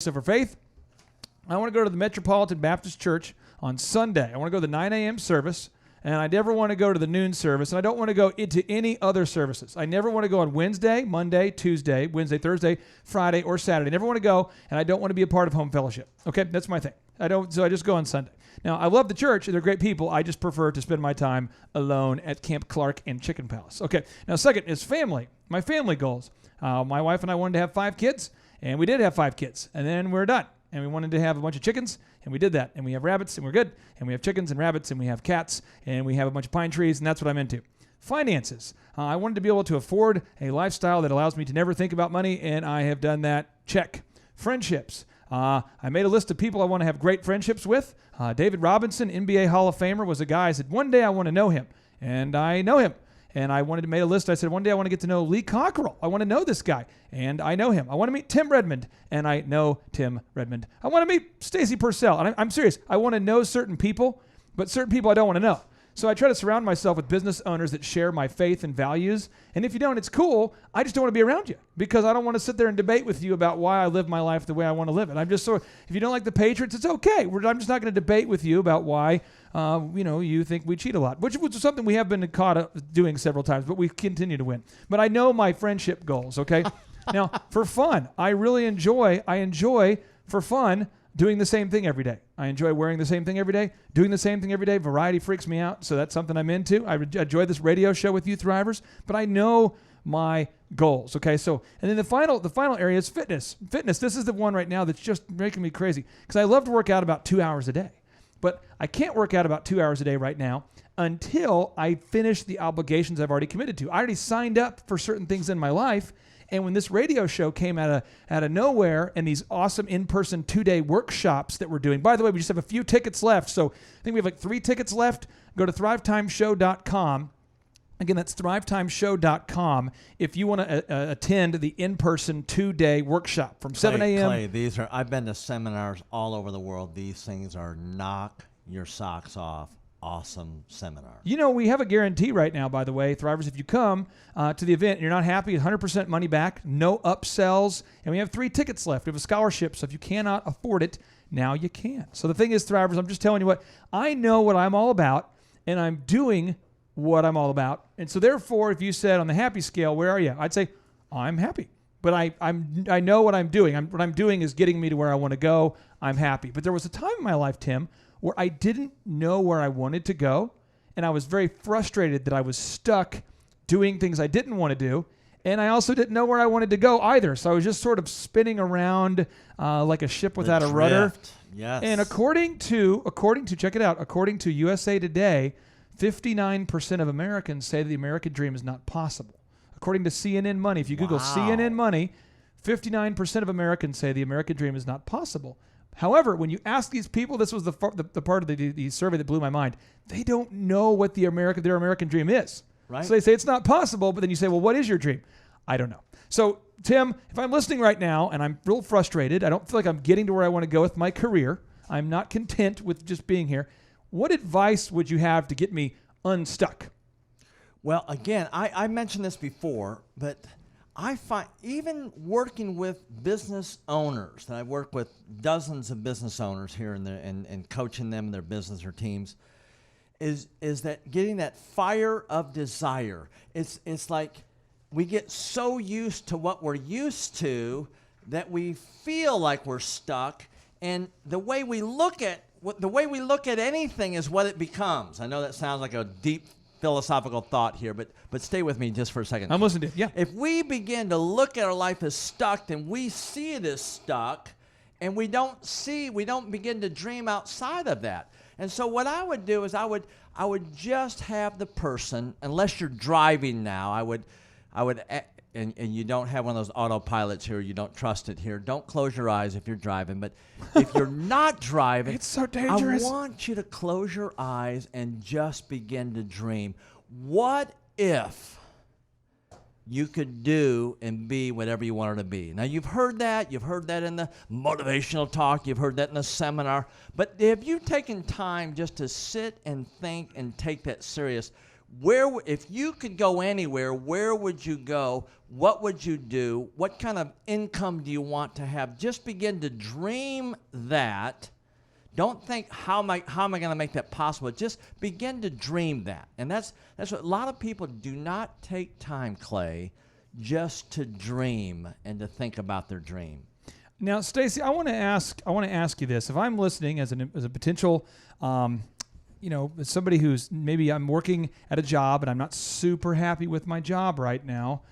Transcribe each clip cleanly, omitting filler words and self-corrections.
For faith, I want to go to the Metropolitan Baptist Church on Sunday. I want to go to the 9 a.m. service, and I never want to go to the noon service, and I don't want to go into any other services. I never want to go on Wednesday, Monday, Tuesday, Wednesday, Thursday, Friday, or Saturday. I never want to go, and I don't want to be a part of home fellowship. Okay, that's my thing. So I just go on Sunday. Now, I love the church. They're great people. I just prefer to spend my time alone at Camp Clark and Chicken Palace. Okay, now second is family. My family goals. My wife and I wanted to have 5 kids. And we did have 5 kids, and then we're done. And we wanted to have a bunch of chickens, and we did that. And we have rabbits, and we're good. And we have chickens and rabbits, and we have cats, and we have a bunch of pine trees, and that's what I'm into. Finances. I wanted to be able to afford a lifestyle that allows me to never think about money, and I have done that. Check. Friendships. I made a list of people I want to have great friendships with. David Robinson, NBA Hall of Famer, was a guy I said, one day I want to know him, and I know him. And I wanted to make a list. I said, one day I want to get to know Lee Cockrell. I want to know this guy, and I know him. I want to meet Tim Redmond, and I know Tim Redmond. I want to meet Stacy Purcell, and I'm serious. I want to know certain people, but certain people I don't want to know. So I try to surround myself with business owners that share my faith and values. And if you don't, it's cool. I just don't want to be around you because I don't want to sit there and debate with you about why I live my life the way I want to live it. I'm just if you don't like the Patriots, it's okay. I'm just not going to debate with you about why you think we cheat a lot, which was something we have been caught doing several times, but we continue to win. But I know my friendship goals, okay? Now, for fun, I enjoy for fun doing the same thing every day. I enjoy wearing the same thing every day, doing the same thing every day. Variety freaks me out, so that's something I'm into. I enjoy this radio show with you Thrivers, but I know my goals, okay? So, and then the final area is fitness. Fitness, this is the one right now that's just making me crazy because I love to work out about 2 hours a day, but I can't work out about 2 hours a day right now until I finish the obligations I've already committed to. I already signed up for certain things in my life. And when this radio show came out of nowhere and these awesome in-person 2-day workshops that we're doing, by the way, we just have a few tickets left. So I think we have like 3 tickets left. Go to thrivetimeshow.com. Again, that's thrivetimeshow.com if you want to attend the in-person 2-day workshop from 7 a.m. Clay, I've been to seminars all over the world. These things are knock your socks off. Awesome seminar. We have a guarantee right now, by the way, Thrivers. If you come to the event and you're not happy, 100% money back, no upsells, and we have 3 tickets left. We have a scholarship, so if you cannot afford it, now you can. So the thing is, Thrivers, I'm just telling you what, I know what I'm all about, and I'm doing what I'm all about. And so therefore, if you said on the happy scale, where are you? I'd say, I'm happy. But I know what I'm doing. What I'm doing is getting me to where I want to go. I'm happy. But there was a time in my life, Tim, where I didn't know where I wanted to go, and I was very frustrated that I was stuck doing things I didn't want to do, and I also didn't know where I wanted to go either. So I was just sort of spinning around like a ship without a rudder. Yes. And according to check it out, according to USA Today, 59% of Americans say the American dream is not possible. According to CNN Money, if you Google CNN Money, 59% of Americans say the American dream is not possible. However, when you ask these people, this was the part of the survey that blew my mind. They don't know what their American dream is. Right. So they say it's not possible, but then you say, well, what is your dream? I don't know. So, Tim, if I'm listening right now and I'm real frustrated, I don't feel like I'm getting to where I want to go with my career, I'm not content with just being here, what advice would you have to get me unstuck? Well, again, I mentioned this before, but I find even working with business owners, and I work with dozens of business owners here and coaching them in their business or teams, is that getting that fire of desire. It's like we get so used to what we're used to that we feel like we're stuck, and the way we look at anything is what it becomes. I know that sounds like a deep philosophical thought here, but stay with me just for a second. I'm listening to you. Yeah. If we begin to look at our life as stuck, then we see it as stuck, and we don't begin to dream outside of that. And so what I would do is I would just have the person, unless you're driving now, and you don't have one of those autopilots here, you don't trust it here, don't close your eyes if you're driving. But if you're not driving, it's so dangerous. I want you to close your eyes and just begin to dream. What if you could do and be whatever you wanted to be? Now, you've heard that in the motivational talk, you've heard that in the seminar, but have you taken time just to sit and think and take that serious? If you could go anywhere, where would you go? What would you do? What kind of income do you want to have? Just begin to dream that. Don't think, how am I going to make that possible? Just begin to dream that. And that's what a lot of people do not take time, Clay, just to dream and to think about their dream. Now, Stacy, I want to ask you this. If I'm listening as a potential, somebody who's maybe I'm working at a job and I'm not super happy with my job right now,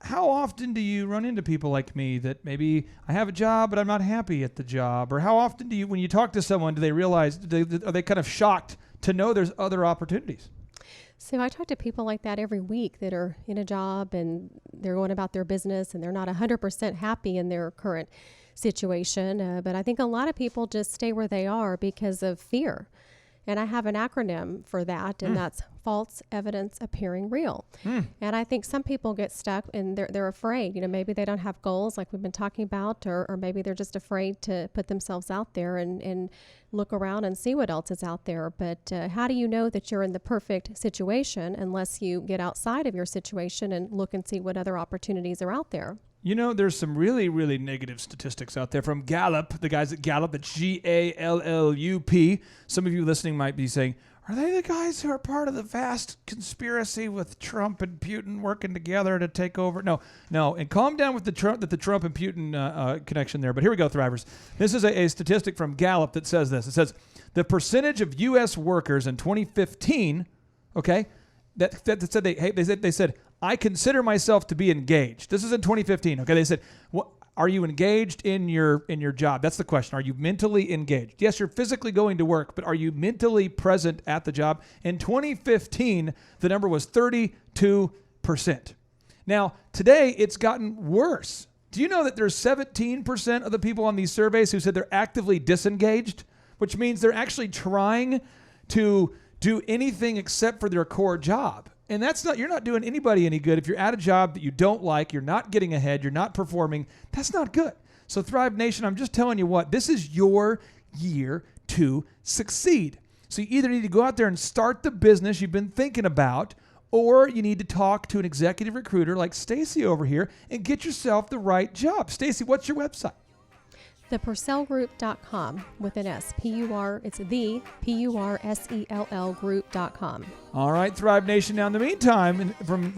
how often do you run into people like me that maybe I have a job but I'm not happy at the job? Or how often do you, when you talk to someone, do they realize, are they kind of shocked to know there's other opportunities? So I talk to people like that every week that are in a job and they're going about their business and they're not 100% happy in their current situation. But I think a lot of people just stay where they are because of fear. And I have an acronym for that, and that's false evidence appearing real. And I think some people get stuck and they're afraid. Maybe they don't have goals like we've been talking about, or maybe they're just afraid to put themselves out there and look around and see what else is out there. But how do you know that you're in the perfect situation unless you get outside of your situation and look and see what other opportunities are out there? There's some really, really negative statistics out there from Gallup, the guys at Gallup, at Gallup. Some of you listening might be saying, are they the guys who are part of the vast conspiracy with Trump and Putin working together to take over? No. And calm down with the Trump and Putin connection there. But here we go, Thrivers. This is a statistic from Gallup that says this. It says the percentage of U.S. workers in 2015, okay, that said they said, I consider myself to be engaged. This is in 2015. Okay, they said, are you engaged in your job? That's the question. Are you mentally engaged? Yes, you're physically going to work, but are you mentally present at the job? In 2015, the number was 32%. Now, today it's gotten worse. Do you know that there's 17% of the people on these surveys who said they're actively disengaged, which means they're actually trying to do anything except for their core job? And you're not doing anybody any good. If you're at a job that you don't like, you're not getting ahead, you're not performing, that's not good. So Thrive Nation, I'm just telling you what, this is your year to succeed. So you either need to go out there and start the business you've been thinking about, or you need to talk to an executive recruiter like Stacy over here and get yourself the right job. Stacy, what's your website? ThePurcellGroup.com with an S. It's the P-U-R-S-E-L-L group.com. All right, Thrive Nation. Now, in the meantime, from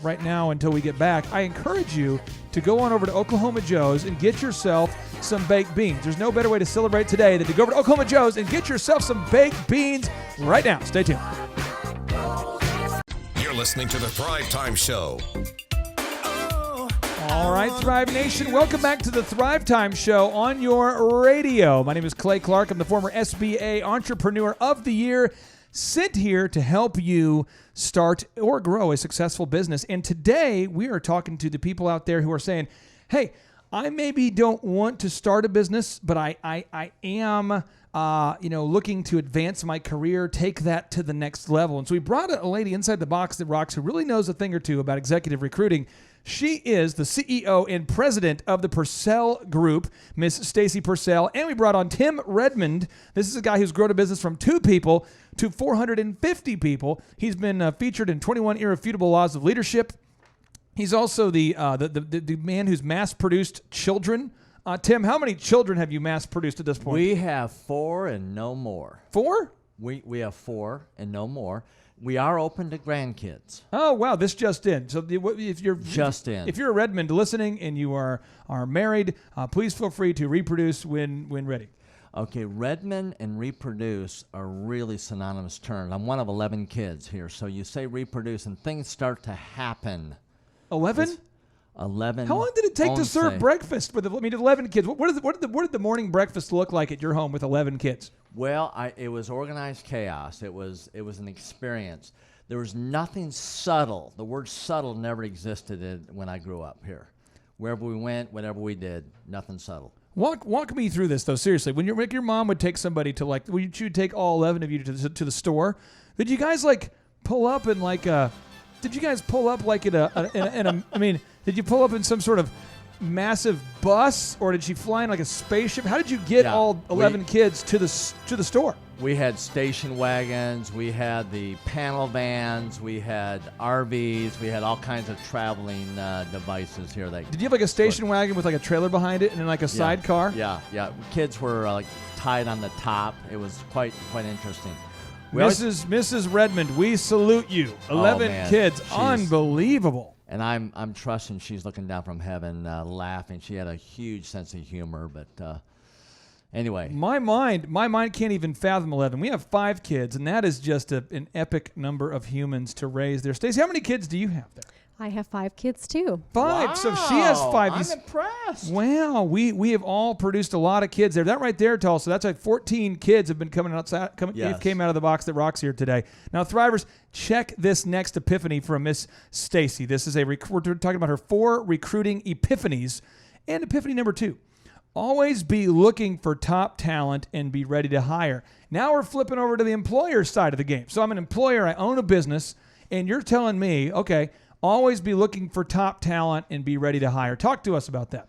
right now until we get back, I encourage you to go on over to Oklahoma Joe's and get yourself some baked beans. There's no better way to celebrate today than to go over to Oklahoma Joe's and get yourself some baked beans right now. Stay tuned. You're listening to the Thrive Time Show. All right, Thrive Nation, welcome back to the Thrive Time Show on your radio. My name is Clay Clark. I'm the former SBA Entrepreneur of the Year, sent here to help you start or grow a successful business. And today we are talking to the people out there who are saying, hey, I maybe don't want to start a business, but I am looking to advance my career, take that to the next level. And so we brought a lady inside the box that rocks who really knows a thing or two about executive recruiting. She is the CEO and president of the Purcell Group, Miss Stacy Purcell. And we brought on Tim Redmond. This is a guy who's grown a business from 2 people to 450 people. He's been featured in 21 Irrefutable Laws of Leadership. He's also the man who's mass-produced children. Tim, how many children have you mass-produced at this point? We have 4 and no more. 4? We have 4 and no more. We are open to grandkids. Oh, wow. This just in. So if you're a Redmond listening and you are married, please feel free to reproduce when ready. Okay, Redmond and reproduce are really synonymous terms. I'm one of 11 kids here. So you say reproduce and things start to happen. 11? 11. How long did it take to serve breakfast with 11 kids? What did the morning breakfast look like at your home with 11 kids? Well, it was organized chaos. It was an experience. There was nothing subtle. The word subtle never existed when I grew up here. Wherever we went, whatever we did, nothing subtle. Walk me through this though. Seriously, when your mom would take somebody to she would take all 11 of you to the store. Did you guys pull up in Did you guys pull up I mean, did you pull up in some sort of massive bus, or did she fly in like a spaceship? How did you get Yeah, all 11 kids to the store? We had station wagons, we had the panel vans, we had RVs, we had all kinds of traveling devices here. Did you have like a station wagon with like a trailer behind it and then like a sidecar? Yeah. Kids were like tied on the top. It was quite interesting. Mrs. Redmond, we salute you. 11 man. kids, She's- unbelievable. And I'm trusting she's looking down from heaven, laughing. She had a huge sense of humor, but anyway. My mind can't even fathom 11. We have 5 kids, and that is just an epic number of humans to raise there. Stacey, how many kids do you have there? I have 5 kids too. 5. So if she has 5. I'm impressed. Wow, we have all produced a lot of kids there. That right there, Tulsa, that's like 14 kids have been coming outside. Yes. Came out of the box that rocks here today. Now, Thrivers, check this next epiphany from Miss Stacy. This is we're talking about her 4 recruiting epiphanies, and epiphany number 2. Always be looking for top talent and be ready to hire. Now we're flipping over to the employer side of the game. So I'm an employer, I own a business, and you're telling me, okay, always be looking for top talent and be ready to hire. Talk to us about that.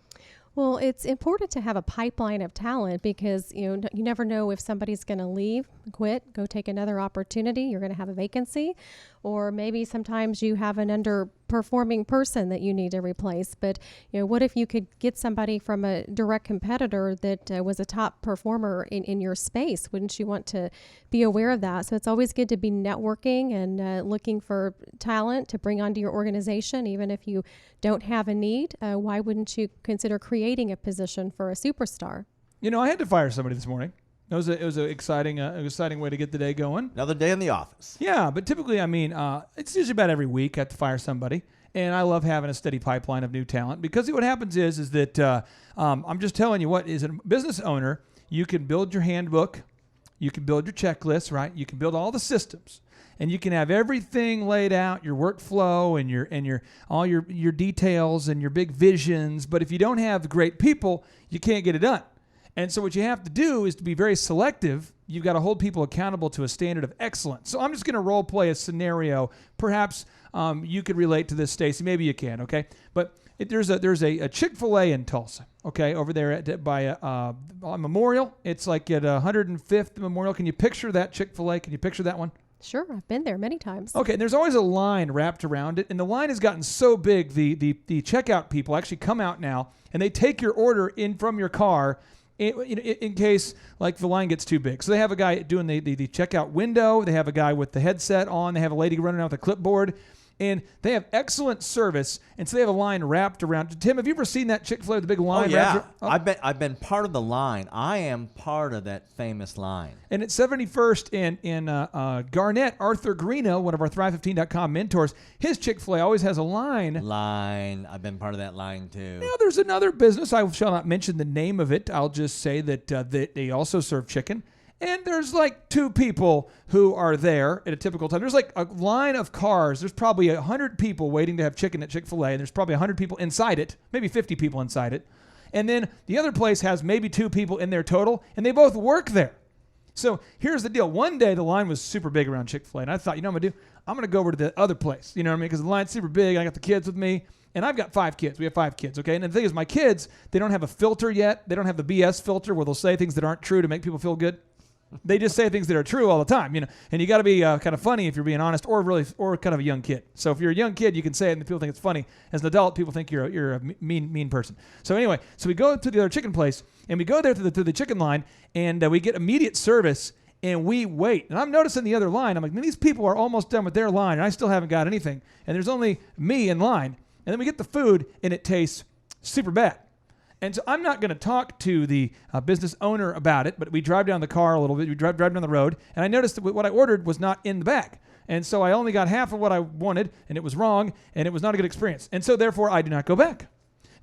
Well, it's important to have a pipeline of talent because you never know if somebody's going to leave, quit, go take another opportunity. You're going to have a vacancy, or maybe sometimes you have an underperforming person that you need to replace. But what if you could get somebody from a direct competitor that was a top performer in your space? Wouldn't you want to be aware of that? So it's always good to be networking and looking for talent to bring onto your organization, even if you don't have a need. Why wouldn't you consider creating a position for a superstar? I had to fire somebody this morning. It was an exciting way to get the day going. Another day in the office. Yeah, but typically, it's usually about every week I have to fire somebody. And I love having a steady pipeline of new talent because what happens is that I'm just telling you what, as a business owner, you can build your handbook, you can build your checklist, right? You can build all the systems. And you can have everything laid out, your workflow and your details and your big visions. But if you don't have great people, you can't get it done. And so what you have to do is to be very selective. You've got to hold people accountable to a standard of excellence. So I'm just going to role play a scenario. Perhaps you could relate to this, Stacey. Maybe you can, okay? But there's a Chick-fil-A in Tulsa, okay, over there by a Memorial. It's like at 105th Memorial. Can you picture that Chick-fil-A? Can you picture that one? Sure, I've been there many times. Okay, and there's always a line wrapped around it, and the line has gotten so big, the checkout people actually come out now, and they take your order in from your car in case like the line gets too big. So they have a guy doing the checkout window, they have a guy with the headset on, they have a lady running around with a clipboard, and they have excellent service, and so they have a line wrapped around. Tim, have you ever seen that Chick-fil-A with the big line? Oh, yeah. wrapped around? I've been part of the line. I am part of that famous line. And at 71st in Garnett, Arthur Greeno, one of our Thrive15.com mentors, his Chick-fil-A always has a line. I've been part of that line too. Now, there's another business. I shall not mention the name of it. I'll just say that they also serve chicken. And there's like 2 people who are there at a typical time. There's like a line of cars. There's probably 100 people waiting to have chicken at Chick-fil-A. And there's probably 100 people inside it, maybe 50 people inside it. And then the other place has maybe 2 people in there total, and they both work there. So here's the deal. One day the line was super big around Chick-fil-A, and I thought, what I'm going to do? I'm going to go over to the other place, you know what I mean? Because the line's super big, I got the kids with me, and I've got 5 kids. We have 5 kids, okay? And the thing is, my kids, they don't have a filter yet. They don't have the BS filter where they'll say things that aren't true to make people feel good. They just say things that are true all the time, and you got to be kind of funny if you're being honest, or kind of a young kid. So if you're a young kid, you can say it and people think it's funny. As an adult, people think you're a mean person. So anyway, so we go to the other chicken place, and we go there to the chicken line, and we get immediate service, and we wait. And I'm noticing the other line. I'm like, man, these people are almost done with their line, and I still haven't got anything. And there's only me in line. And then we get the food, and it tastes super bad. And so I'm not going to talk to the business owner about it, but we drive down the car a little bit. We drive down the road, and I noticed that what I ordered was not in the bag. And so I only got half of what I wanted, and it was wrong, and it was not a good experience. And so therefore, I do not go back.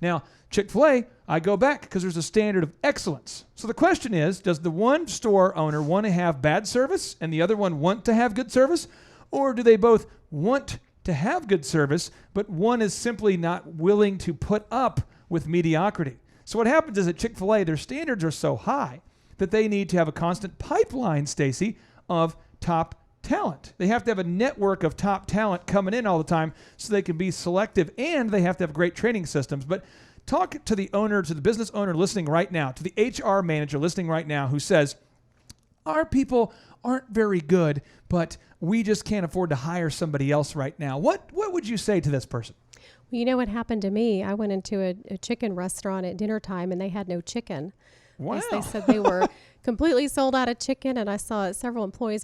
Now, Chick-fil-A, I go back because there's a standard of excellence. So the question is, does the one store owner want to have bad service and the other one want to have good service? Or do they both want to have good service, but one is simply not willing to put up with mediocrity? So what happens is at Chick-fil-A, their standards are so high that they need to have a constant pipeline, Stacy, of top talent. They have to have a network of top talent coming in all the time so they can be selective, and they have to have great training systems. But talk to the owner, to the business owner listening right now, to the HR manager listening right now who says, our people aren't very good, but we just can't afford to hire somebody else right now. What would you say to this person? Well, you know what happened to me? I went into a chicken restaurant at dinner time and they had no chicken. Wow. They said they were completely sold out of chicken, and I saw several employees